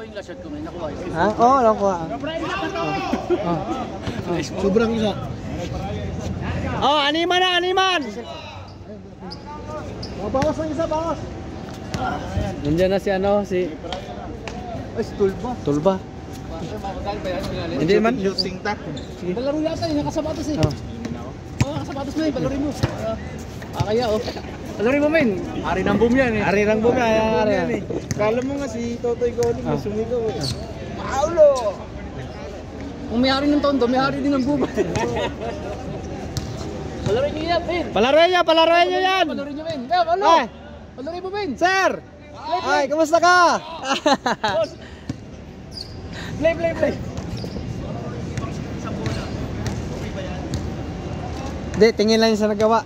yung last shot ko, may nakuha. Ha? Oo, nakuha. Sobrang isa. Oh, animan na, animan! Bawas ang isa, bawas. Nandiyan na si ano, si... Ay, si Tulba. Tulba. Hindi man. Shooting tak. Balaro yata yung nakasapatos eh. Oo, nakasapatos mo eh, balaro mo. Kaya oh. Balaro mo men, ari ng boom yan eh. Ari ng boom yan. Kala mo nga si Totoy Goling na sumigaw eh. Paulo! Kung may hari ng tondo, may hari din ng boom. Balaro nyo yan, Ben. Palaroin niyo yan! Balaro nyo, Ben. Ben, ano? Ay, Balaro mo, Ben. sir! Ay, kamusta ka? Play. Hindi, tingin lang sa nagawa.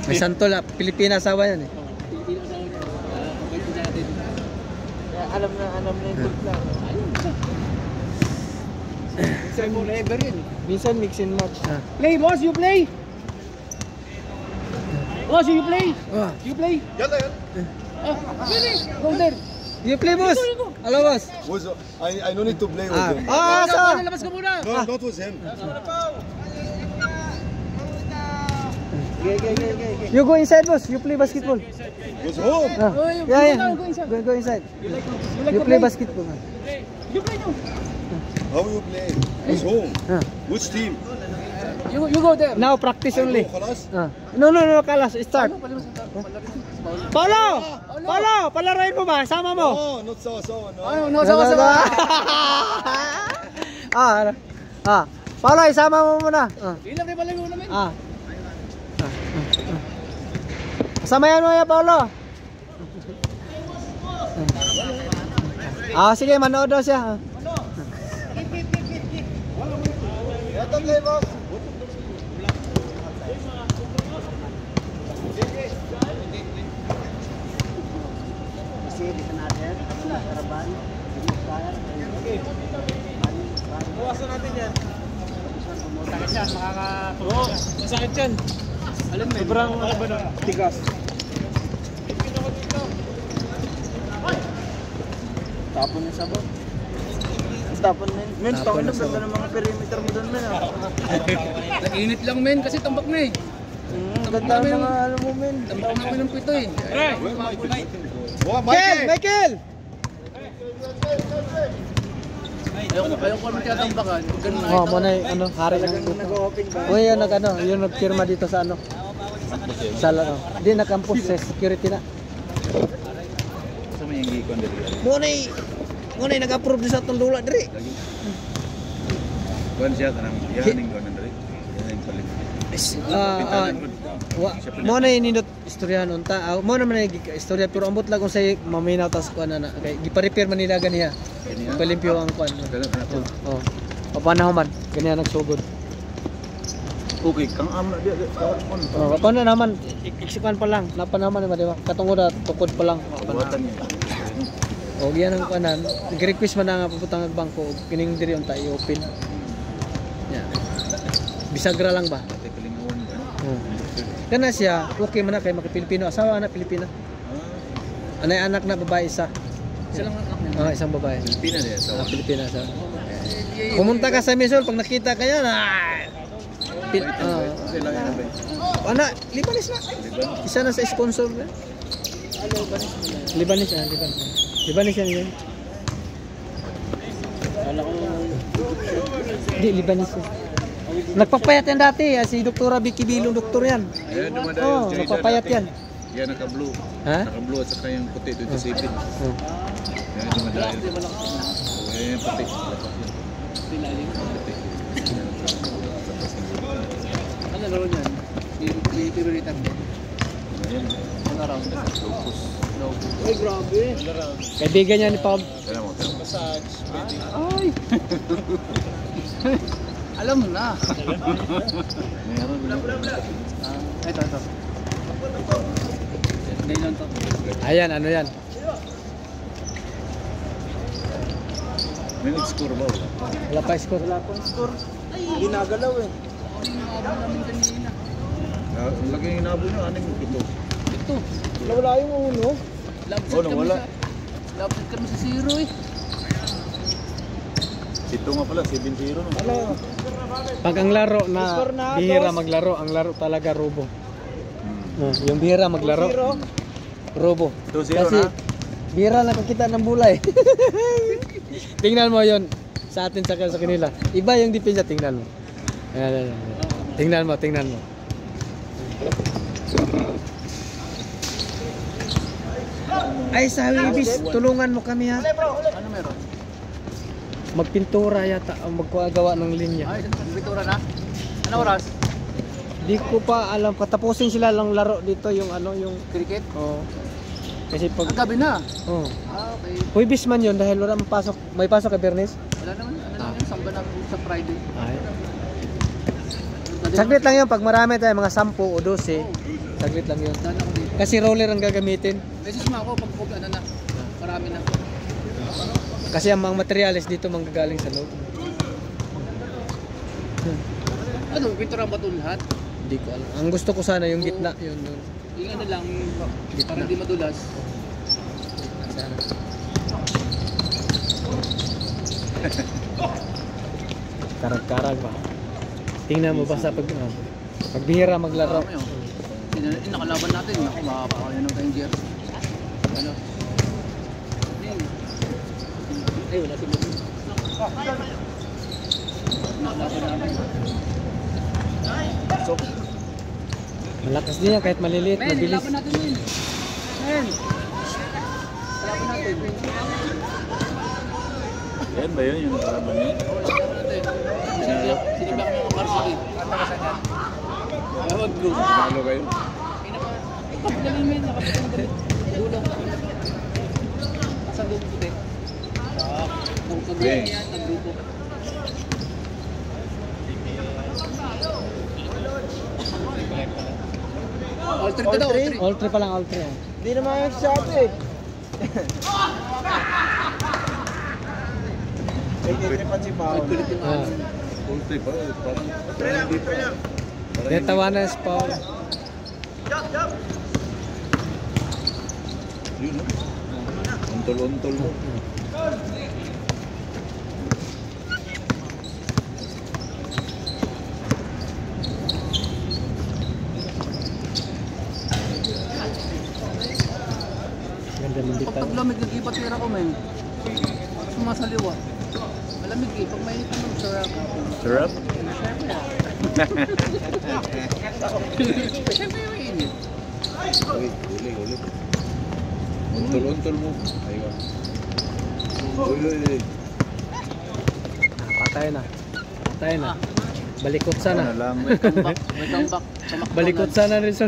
May santol ah, Pilipinas asawa yan eh. Alam na yung Tulba. Minsan mo ever yun. Minsan mix and match. Play, boss, you play. Boss, you play. You play. Yalla yan. Really? Go there. You play, boss? Hello, boss. I don't need to play with him. Sa... Labas ka muna. No, not with him. You go inside, boss. You play basketball. With whom? Yeah. Go inside. You play basketball. You play now. How you play? With whom? Which team? You go there. Now practice only. خلاص? No, kalas. Start. Paulo! Palaroin mo ba? Sama mo. No, not sawa-sawa. No. Ano, no, sawa. Paulo, isama mo muna. Ilang rin pala namin. Samayan mo yan, Paulo. Sige, manood daw siya. Bawasan natin yan. Masakit yan, makakapuro. Masakit yan. Alam mo, Sobrang ano ba na? Tigas. Tapon yung sabon. Tapon na yun. Men, tapon na ganda ng mga perimeter mo doon, men. nag-init lang men, kasi tambak na eh. Ganda ng mga ano mo, men. Tambak namin ng pito eh. Michael! Ayoko naman tinatambakan. Muna yung ano, hari ng Nag-open ba? yung nagpirma dito sa ano. Sa ano. Hindi nakampus sa security na. Sa may yung gikon dito. Muna yung nag-approve din sa itong lula diri. Kuan siya kanang yaning kuan diri. Yaning palit. Muna yung nindot istoryahan unta. Muna man yung istorya pero ambot lang kung sa'yo maminaw tas kuan na. Kaya gipa-repair man nila ganiya. Palimpyo ang kuan. Papanahon man. Ganiya nagsugod. Okay, kang amna dia. Paano naman, iksikan pa lang, napanaman naman, di ba? Katungod at tukod pa lang. Buhatan niya. O, yan ang kanan. Nag-request man na nga puputang ng bangko, kining diri yung tayo open. Yan. Bisagra lang ba? Ate kalingawan ba? Kana siya, okay man na kay makipilipino. Asawa anak Pilipina. Anay anak na babae isa. Isa lang anak niya. Isang babae. Pilipina dia sa. Pilipina sa. Pumunta ka sa Misol, pag nakita ka yan, Libanis na. Isa na sa sponsor na. Libanis yan. Libanis yan. Hindi, Libanis yan. Nagpapayat yan dati. Si Dr. Vicky Bilong, doktor yan. Oo, nagpapayat yan. Yan naka-blue. Ha? Naka-blue at saka yung puti ito isipin. Yan ito madahil. Yan yung puti. Ano laro niyan? Piruritan. Ayan. Ano round? Locus. Ay, grabe. Kaibigan niya ni Pab. Kaya mo. Massage. Ay! Alam mo na. Meron. Ito. Ngayon to. Ayan, ano yan? May nag-score ba? Wala pa score. Wala pang score. Hindi nagalaw eh. Lagi yung inabo nyo, 6, 7. Ito. Wala yung uno. Love Oh, set kami nawala. Love set kami sa 0 eh. Ito nga pala, 7-0 no. Ano? Pag ang laro na Score na, bihira dos. maglaro, ang laro talaga robo. Yung bihira maglaro, robo. 2-0 Kasi na. bihira nakakita ng bulay. Tingnan mo yon sa atin sa kanila. Iba yung depensa, tingnan mo. Ayan. Tingnan mo. Ay, sa Ibis, tulungan mo kami ha. Ano meron? Magpintura yata, magkagawa ng linya. Ay, bitura na. Ano oras? Di ko pa alam, patapusin sila lang laro dito yung ano, yung Cricket? oh. Kasi pag Ang gabi na. oh. Ah, okay. Huwibis man yun dahil wala mang pasok. May pasok ka Bernes? Wala naman. Ano lang yun? Samba na sa Friday. Ay. Saglit lang yun pag marami tayo, mga 10 o 12. Saglit lang yun. Daan ako dito. Kasi roller ang gagamitin. Message mo ako pag ano na. Marami na. Kasi ang mga materials dito manggagaling sa loob. Ano, bitura ba ito lahat? Hindi ko alam. Ang gusto ko sana yung gitna. Yun. Yung ano lang, para hindi madulas. Sana. Karag-karag ba? Tingnan mo basta pag pagbihira maglaro. Marami, oh. Nakalaban natin. Ako, makakakayan ng tayong jersey. Ano? Ay, wala si Mami. Nakalaban namin. Malakas din yan kahit maliliit, Men, mabilis. laban natin yun. Men! Laban natin. Yan ba yun yung nakalaban niya? Sinibak mo ang varsity. Tawag ko. Malo kayo? Kapagaling men, nakapagin ng damit. Dulang. Sa grupo puti. Kung kagaling yan, nag-grupo. All three ka daw, all three. All 3 pa lang, all 3. Oh. Hindi naman yung sabi eh. May tinipan si Paul. Kulit yung Ah. ano. Full trip pa. Parang hindi pa. Kaya tawanan si Paul. Yun no? Untol-untol mo. Ganda ng Pag bitaw. taglamig, nag-ipatira ko men. Sumasaliwa. Malamig eh, pag mainit naman, sarap. Sarap? Siyempre yung init. Uli. Untol-untol mo. Ayun. Uy. Patay na. Balikot sana. Ano lang. May comeback. May comeback. Sa McDonald's. Balikot sana rin sa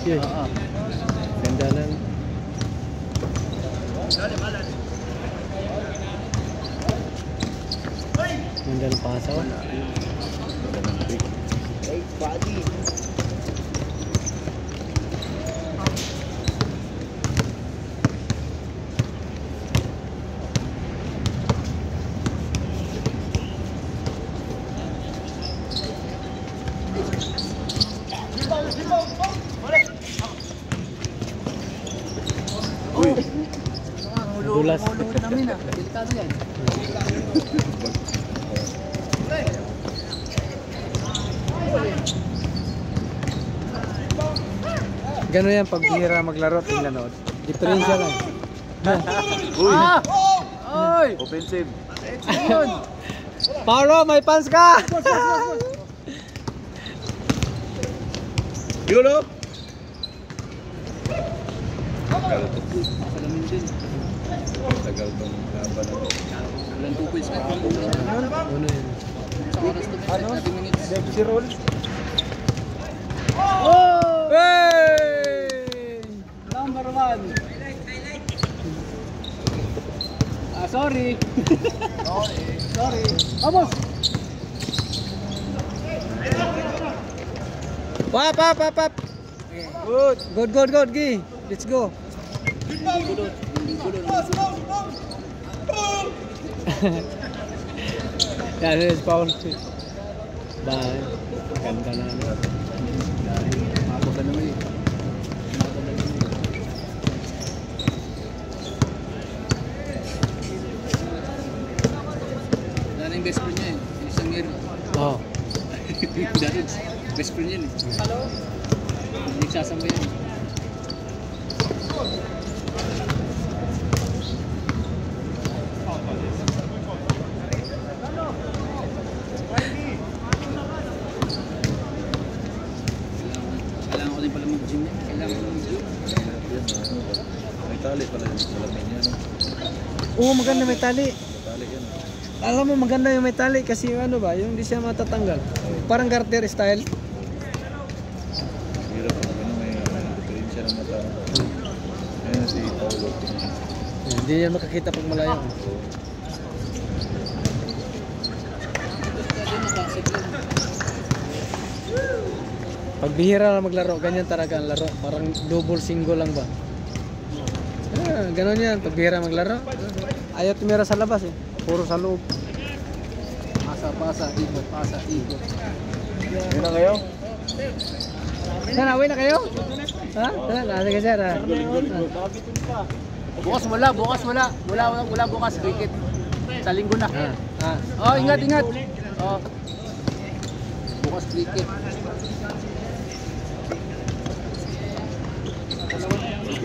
Yun. Oo. Ganda lang. Ganda ng pasaw. Hey, buddy. Uy. Dulas. Mahulog namin ah. Delikado yan. Gano'n yan pag bihira maglaro, tingnan o. Diferensya lang. Uy. Ah! Oy! Offensive. Yun! Paolo, may pants ka! Yun o. Tagal to. Salamin din. Tagal tong laban na to. Walang 2 points ka. Ano yun? Sa oras to men, 30 minutes. Si Roll. Oh! Hey! Number 1. Ah, sorry. Sorry. Vamos! Pap! Good, Gi. Let's go. Yan, yun si Paul. Bye. Ganda na. Mabagal naman eh. Wala na yung best friend niya eh. Isang year. Oo. Dati, best friend yan eh. Hindi nagsasama yan. Kailangan ko din pala mag-gym yan. Kailangan ko mag-gym. May tali pala yung salamin niya, no? Oo, maganda may tali. May tali yan. Alam mo, maganda yung may tali kasi yung ano ba, yung hindi siya matatanggal. Parang garter style. Hirap ako, ano, may diferensya ng mata. Ayun si Paulo. Hindi niya makakita pag malayo. Pag bihira lang maglaro, ganyan talaga ang laro. Parang double single lang ba? Ah, ganun yan. Pag bihira maglaro, ayaw tumira sa labas eh. Puro sa loob. Pasa, ikot, pasa, ikot. Yun na kayo? Sana, away na kayo? Ha? Sige sir ha? Bukas wala. Wala bukas. Cricket. Sa linggo na. Ah. Oh, ingat. Oh. Bukas cricket.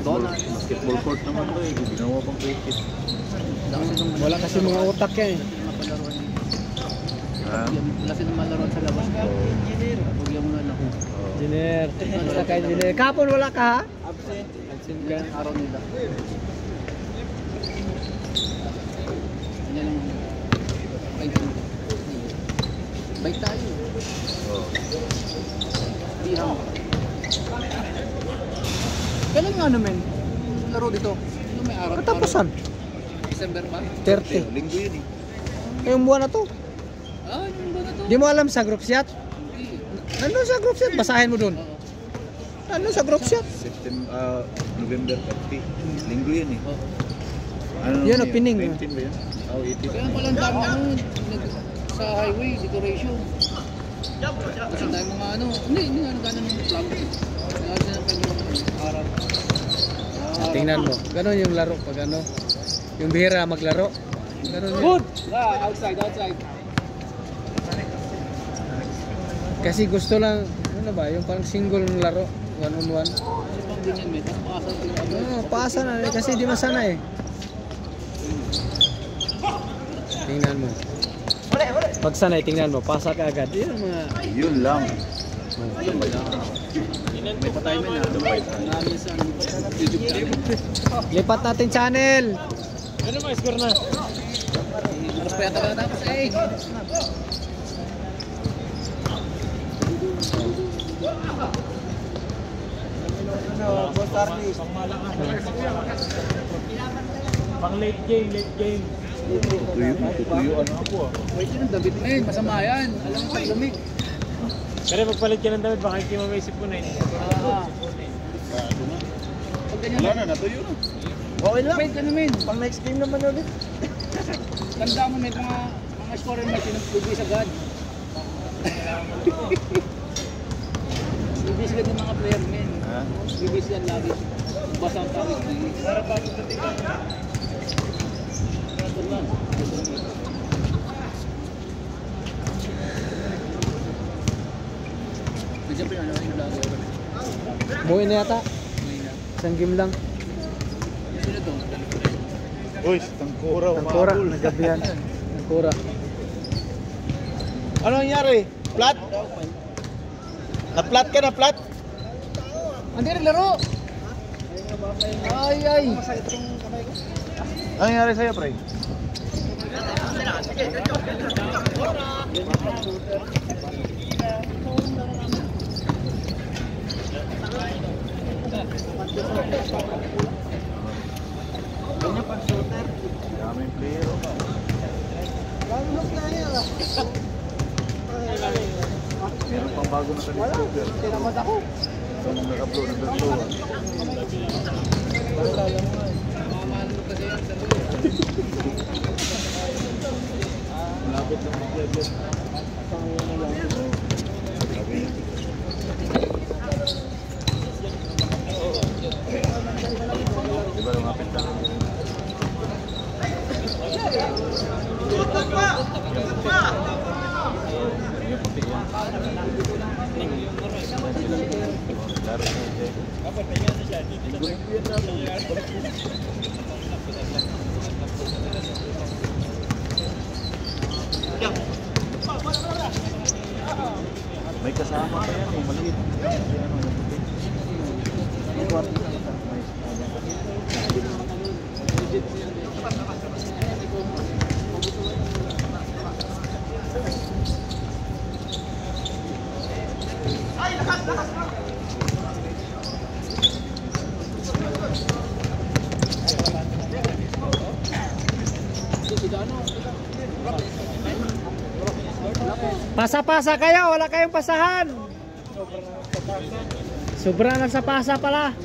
Basketball court naman to eh. Ginawa pang cricket. Wala kasi mga utak yan eh. Wala silang malaroan sa labas. Bugyan mo na lang. Engineer. Basta ka engineer. Kapon wala ka ha? Absent ka ang araw nila. Ganyan lang. Bike tayo. Bihang. Kailan nga naman laro dito? Ano may araw? Katapusan. December ba? 30. Linggo yun eh. Ngayong buwan na to. Yung ba na to? Di mo alam sa group chat? Nandun sa group chat. Basahin mo dun. Nandun sa group chat. November 30. Linggo yun eh. Ano Yun, opening. 19 ba yun? Oh, 18. Kaya pala ang dami sa highway, decoration. Kasi ang dami mga hindi nga nagana ng vlog. Nagana ng araw. Tingnan mo. Ganon yung laro pag ano. Yung bihira maglaro. Ganon yun. Good! Outside. Kasi gusto lang, ano ba, yung parang single laro. One on one. Kasi pang ganyan, may pang Paasa na kasi di masana eh. Tingnan mo. Pag sanay, tingnan mo, pasa ka agad. Yun ang mga... Yun lang. May patay mo na. Namin sa YouTube channel. Lipat natin channel. Ano mo, score na? Alas pa yata ka na tapos eh. Pang late game. Tutuyo ano ako ah. Wait yun ang damit na yun, masama yan. Alam mo, lamig. Pero magpalit ka ng damit, baka hindi mo maisip ko na yun. Pag ganyan, Wala na, natuyo na. Okay lang. wait ka naman. Pang next game naman ulit. Tanda mo, may mga scorer machine ng bibis agad. Bibis agad ng mga player, men. Ha? Bibis yan lagi. Basta ang tawag. Para pa ito Nandiyan pa yung ano, yung vlogger. Buhay na yata. May na. Isang game lang. Sino to? Uy, tangkura, Tangkura, umabol. nagabihan. Tangkura. Ano nangyari? Flat? Na-flat ka na, flat? Hindi rin laro! Ay! Ano nangyari sa'yo, pre? Ganyan pag shooter. Daming player pa. Meron pang bago na ka-discover. Tinamad ako. Ito nang nag-upload ng Bertuan. Mamahal mo kasi yan. Lapit lang mag-level. Diba lumapit lang? Yung puti yan. May kasama pa yan, maliit. Pasa-pasa kayo, wala kayong pasahan. Sobrang nagsapasa pala.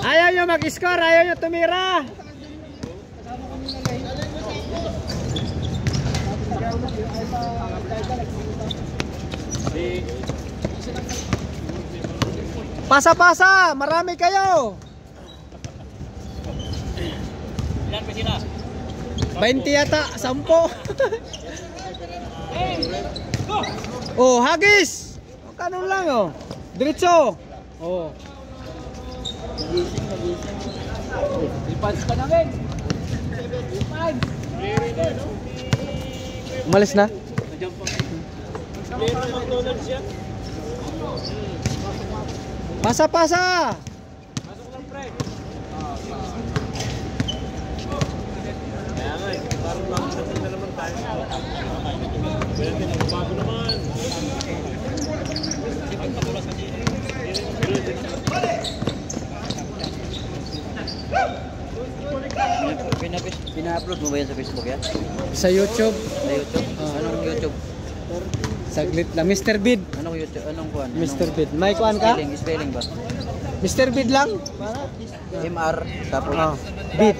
Ayaw nyo mag-score, ayaw nyo tumira. Pasa-pasa, marami kayo. 20 yata, 10. Oh, hagis. Kanon lang oh. Diretso. Oh. Ipads ka namin. Ipads. Umalis na? Pasa-pasa. Pina-upload mo ba yan sa Facebook yan? Sa YouTube. Sa YouTube? Anong YouTube? Saglit lang. Mr. Bid. Anong YouTube? Anong kuhan? Mr. Bid. May kuhan ka? Spelling ba? Mr. Bid lang? MR tapos Bid.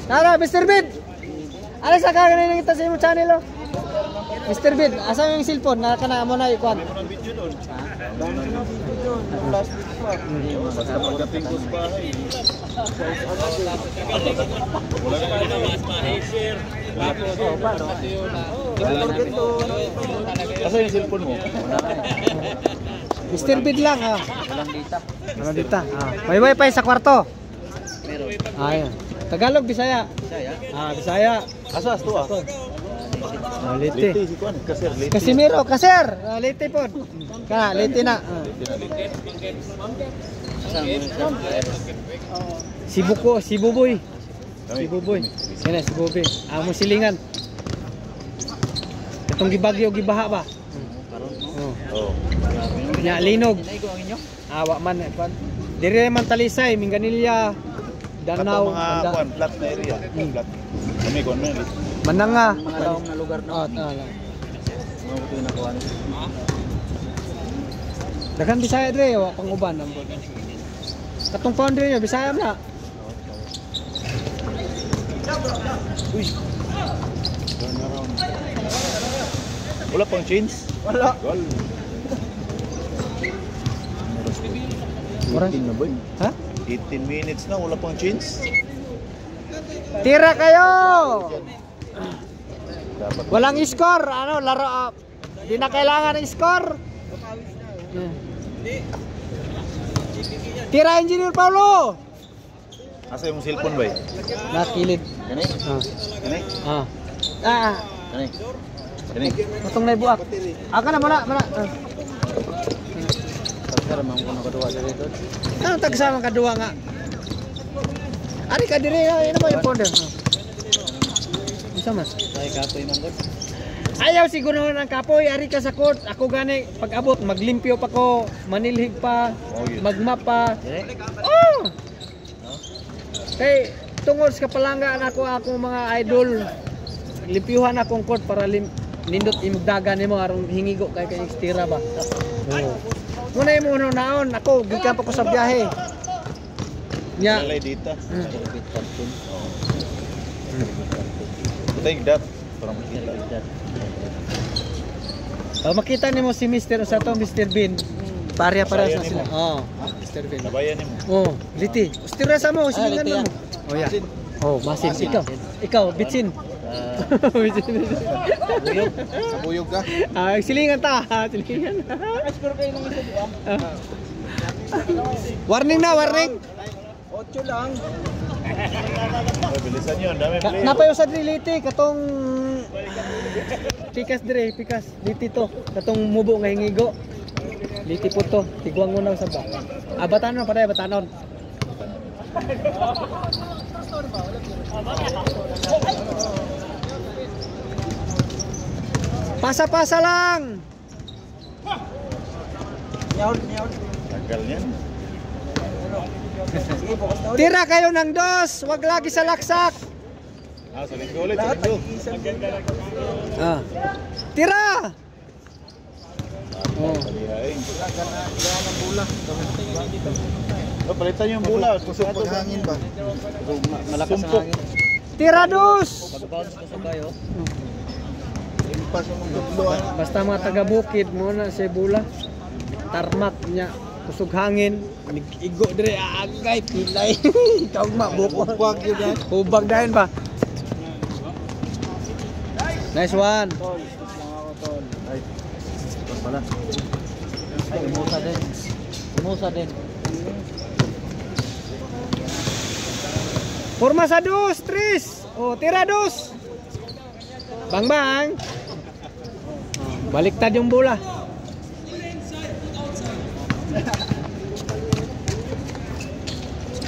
Tara, Mr. Bid! Ano sa kaganin kita sa imo channel oh? Mr. Bid, asa yung cellphone? Nakana mo na ikuan. Asa yung cellphone mo? Mr. Bid lang ha. walang data. Ano dito? May wifi sa kwarto. Meron. Ayan. Tagalog, Bisaya. Saya. Bisaya. Asa to ah? Liti. Liti si Kuan, kasir liti. Casimiro, kaser. Liti po. Liti na. Si Buko, si Buboy. Si Buboy. Sina si Buboy. Amo silingan. Itong gibagyo gibaha ba? Oh. Nya linog. Awa man kuan. Dire man Talisay, Minganilla, Danau, Mga kuan, flat na area. Flat. Kami kuan man. Mananga. Mga lawang na lugar no. Mga buto na kuhan. Dagan Bisaya dire, wa panguban ang katong founder niya Bisaya na. Uy. Wala pang change? Wala. Gol. Oras. 18 na boy. Ha? 18 minutes na, wala pang change. Tira kayo. Dapat Walang score, ano, laro. Di na kailangan ng score. Tira Engineer Paulo. asa yung cellphone boy? Nakilid. Kani? Kani? Kani? Kani? Matong na ibuak. Aka na, mana. Pagkara man ko nakaduwa sa dito. Ano tagsama kadua nga? Ari ka dire, ina mo yung founder. Isa mas. Tay kapoy man gud. Ayaw siguro ng kapoy, ari ka sa court. Ako gani, pag abot, maglimpyo pa ko, manilhig pa, magmap pa. Dire. Oh! Kay, tungod sa kapalangaan ako mga idol, limpyuhan akong court para nindot imugdagan nimo aron hingigo kay istira ba. Oh. Muna mo naon, ako gikan pa ko sa biyahe. Nya, Lalay dita. Tigdat. Para makita. Makita nimo si Mr. Usa to Mr. Bean. Para sa sila. Oh, Mr. Bean. Nabayan mo. Oh, liti. Ustira sa mo, silingan mo. Oh, yeah. Oh, masin ikaw, bitsin. Sabuyog ka. Silingan ta, silingan. Pero kayo nang isa, di ba? Warning na, warning. 8 lang. Ay, bilisan yun. Dami play. Napayo sa liti katong pikas liti to, katong mubo nga hingigo. Liti po to, tigwang mo na sa ba. Batanon paday, batanon. Pasa-pasa lang. Tagal yan. Tira kayo ng dos, wag lagi sa laksak. Sa linggo ulit, sa linggo. Tira. Palihain. Palitan yung bula. Kusog paghangin ba? Malakas ang hangin. Tira dos. Impas mo ng dudluan. Basta mga taga-bukid mo na sa bula. Tarmak niya. Kusog hangin. Igo dire agay pilay. Ikaw mabuko. Huwag yun yan. Hubag dahil ba? Nice one. Ay, ito pala. Ay, umusa din. Forma sa dos, tris. Oh, tira dos. Bang. Baliktad yung bola.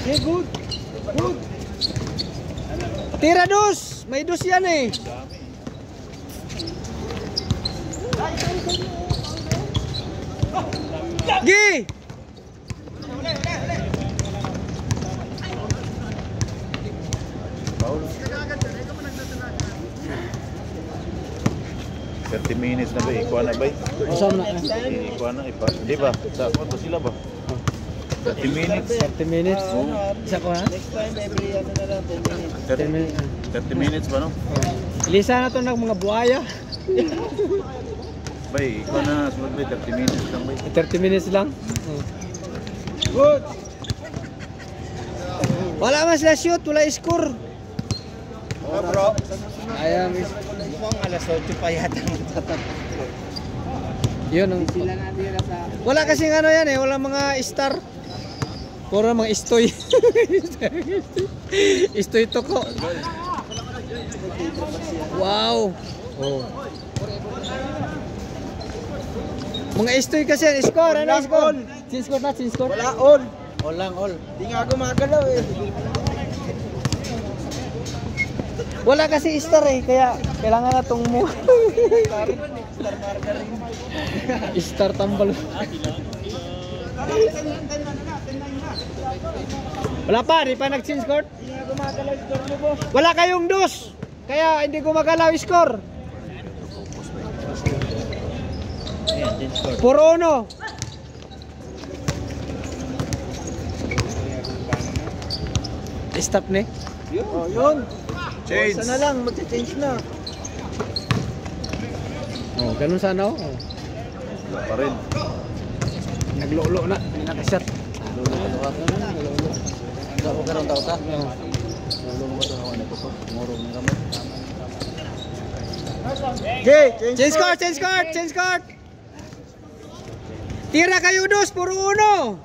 Okay, good. Tira dos. May dos yan eh. Gi! Paul. 30 minutes na ba? Ikuha na ba? Usam na. Ikuha na. Di ba? Sa kwarto sila ba? 30 minutes. 30 minutes. Isa ko ha? Next time, every ano na lang, 10 minutes. 30 minutes. 30 minutes ba no? Ilisa na to ng mga buhaya. Bay, ikuha na. Sunod ba? 30 minutes lang ba? 30 minutes lang. Good! Wala man sila shoot, wala score. Bro. Ayan, Mukhang alas 8 pa yata matatat. yun ang... Wala kasing ano yan eh, wala mga star. Puro mga istoy. Istoy toko. Wow. Oh. Mga istoy kasi yan, score, ano score? Sin score na, sin score. Wala, all. All lang, all. Di nga ako magalaw eh. Wala kasi star eh, kaya kailangan na itong mo. Star margarine. Star tambal. Wala pa, di pa nag-change court. Di nga ako magalaw score mo, boss. Wala kayong dos, kaya hindi gumagalaw score. Puro uno. Stop ne? Oh, yun. Change. Isa na lang, mag-change na. Oh, ganun sana oh. Pa rin. Naglolo na, hindi nakashot. Okay, Change court, change court, change court. Tira kayo dos, puro uno.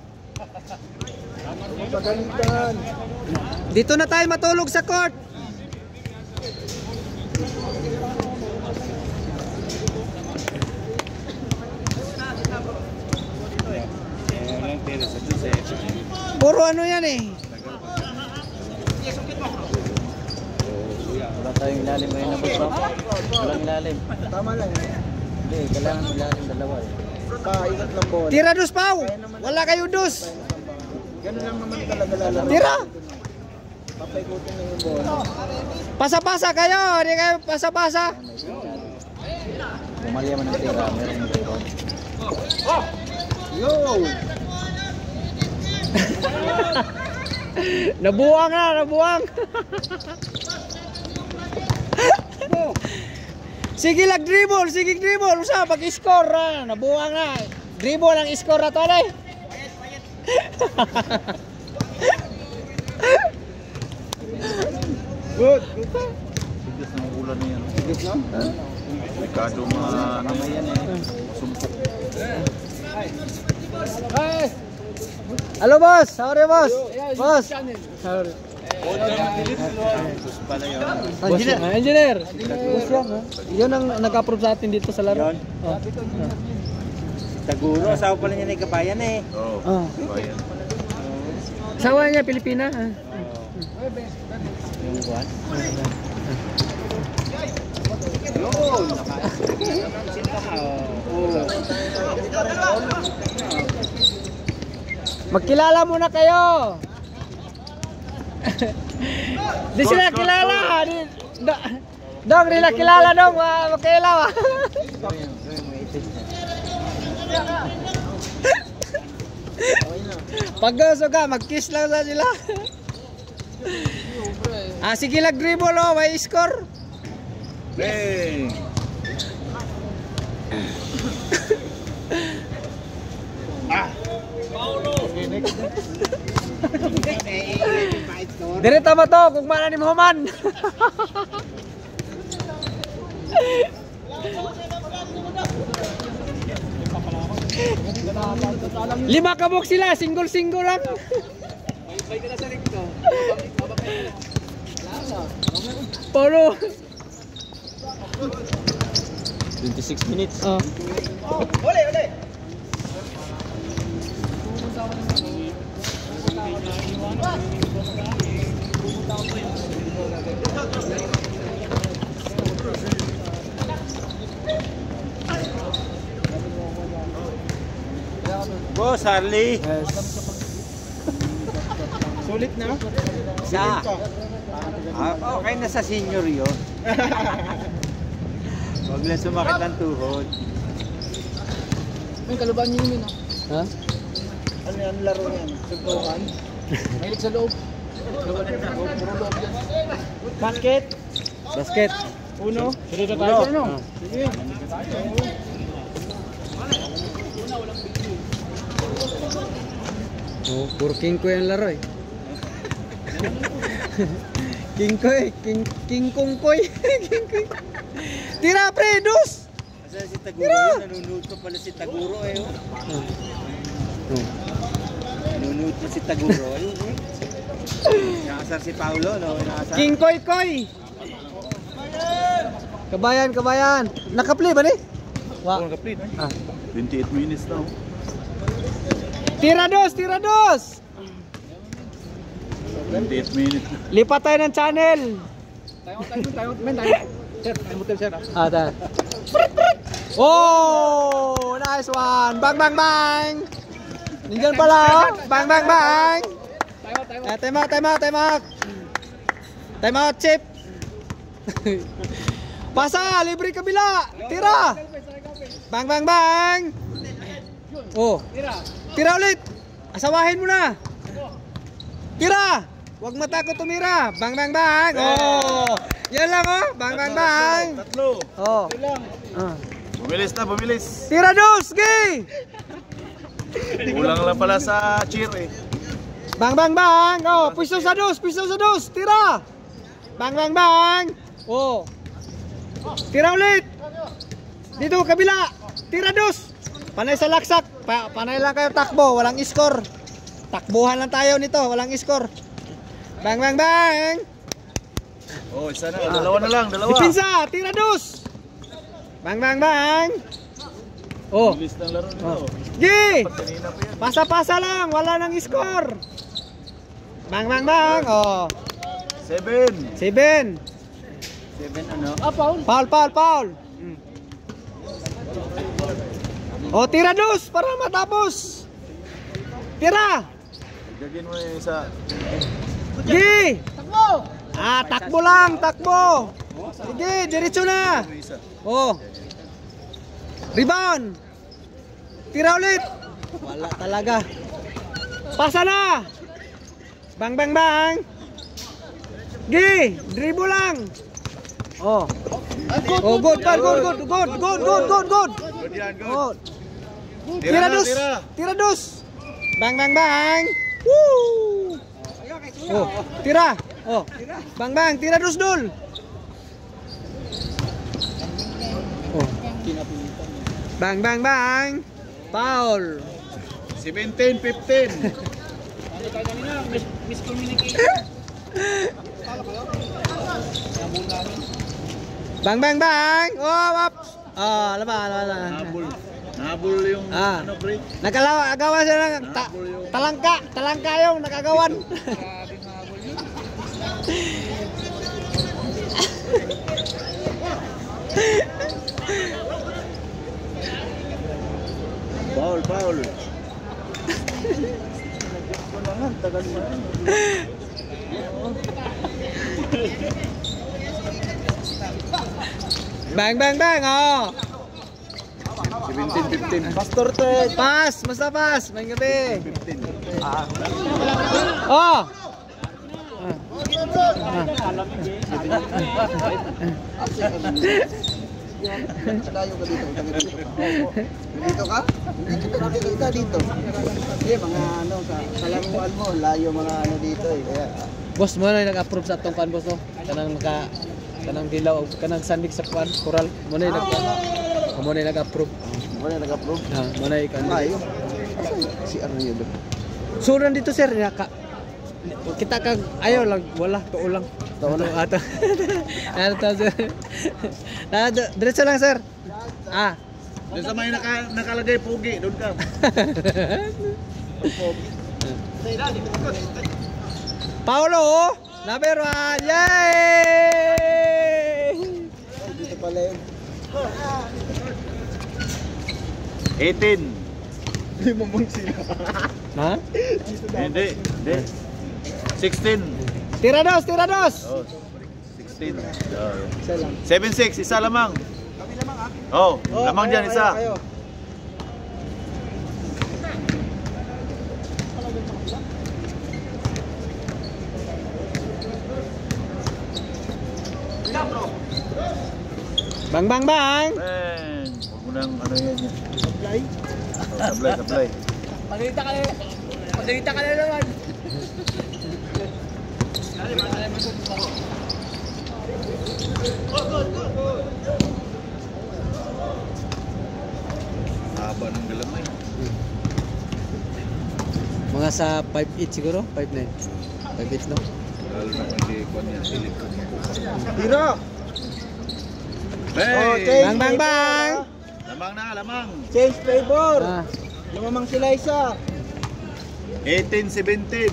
Pagalitan. Dito na tayo matulog sa court. Puro ano yan eh. Wala tayong ilalim ngayon na boss, walang ilalim. Tama lang eh. Hindi, kailangan ilalim dalawa eh. Paikot lang po. Tira dos pau. Wala kayo dos. Ganun lang naman talaga lalaro. Tira. Papaikutin lang yung bola. Pasa-pasa kayo, hindi kayo pasa-pasa. Bumali naman ng tira, meron yung tira. Yo! Nabuwang na, nabuwang. Sige lag dribble, sige dribble. Usa pag-score na, nabuang na. Dribble ang score na to ay. Good. Tigas ng ulan na yan. Tigas na? Delikado mga yan sumpok. Halo boss, sorry boss. Boss. Sorry. Tapos pala yun. Engineer. Boss yan, ha? Yun ang nag-approve sa atin dito sa laro. Yun. Taguro, asawa pala niya na kabayan eh. Oo. Bayan. Asawa niya Pilipina. Ha? Yung buwan. Magkilala muna kayo. Di sila kilala. Dong, nila kilala dong. Magkilala. Pag gusto ka, mag-kiss lang sa sila. Sige lag dribble oh, may score. Bang! Dire tama to kung mana ni Muhammad. Lima kabuk sila, single lang. May ka na sa recto. Polo. 26 minutes. Boss Harley. Sulit na. Sa. Okay na sa senior yun. Huwag lang sumakit ang tuhod. May kalubaan niyo yun, Ha? Ano yung laro niyan? Subukan? Mahilig sa loob. Puro loob yan. Basket? Basket. Uno? Sige ka tayo, ano? Sige. Oh, puro king ko yung laro eh. King koy, king kong koy. Tira pre, dos. Asa si Taguro yun? Nanonood pa pala si Taguro eh. Nanonood pa si Taguro. Ayun eh. Nakasar si Paulo, no? Nakasar. King koy koy. Kabayan. Naka-play ba ni? Wa. Ang kaplit. Ah. 28 minutes now. Tira dos. 28 minutes. Lipat tayo ng channel. Tayo. Sir, tayo motel, sir. Ta. Oh, nice one. Bang. Nandiyan pala oh. Bang. Tayo. Time out, chip. Pasa, libre kabila. Tira. Bang. Oh. Tira ulit. Asawahin mo na. Tira. Huwag matakot tumira. Bang. Oh. Yan lang oh. Bang. Tatlo. Oh. Bumilis. Tira dos, gay. Kulang lang pala sa cheer eh. Bang. Oh, pwisto sa dos. Tira. Bang. Oh. Tira ulit. Dito kabila. Tira dos. Panay sa laksak. Panay lang kayo takbo, walang score. Takbuhan lang tayo nito, walang score. Bang. Oh, isa na. Dalawa na lang. Dipinsa, tira dos. Bang. Oh. Bilis ng laro nito. Gi. Kanina pa yan. Pasa lang, wala nang score. Bang. Oh. 7. 7. 7 ano? Foul. Oh, tira dos para matapos. Tira. Gagawin mo yung isa. Gi. Takbo lang. Sige, diretso na. Isa. Oh. Rebound. Tira ulit. Wala talaga. Pasa na. Bang. Gi, dribble lang. Oh. Oh, good, pal, good. Good yan, good. Oh. Tira Tira na, dos. tira. Tira dos. Bang. Woo! Oh, tira. Oh. Bang, tira dos dul. Oh. Bang. Foul. 17-15. Bang. Oh, up. Oh, laba. Nahabol yung Ah. ano, break. Nakagawa siya ng talangka yung nakagawan. Foul. Bang, oh. 17-15. Pastor Ted. Basta pass. Main gabi. 15. Oh. Layo ka dito. Dito ka? Hindi ka nakikita dito. Hindi, mga ano, sa laruan mo, layo mga ano dito eh. Kaya, Boss mo na nag-approve sa atong kan boss no. Kanang dilaw kanang sandig sa kwan coral mo na nag-approve. wala nag-approve. Mo na ikan. Layo. Si ano yun? So dito sir ya ka kita kag ayaw lang wala tuo lang. Tuo lang ato. Ano to sir? Diretso lang sir. Doon sa may nakalagay pugi, doon ka. Paulo, number 1. Yay! Dito pala yun. 18. Limamang sila. Ha? Hindi. 16. Tira dos. Oh, 16. Isa lang. 7-6, isa lamang. Oh, lamang dyan, isa. Kayo. Bang. Man, huwag mo nang ano yan. Supply. Supply. Pagdita ka na naman. Haba ng galamay. Mga sa 5'8 siguro, 5'9. 5'8 no? Lalo na kung hindi ko niya silip. Tira. Hey! Bang. Lamang. Change flavor. Ah. Lumamang sila isa. 18-17.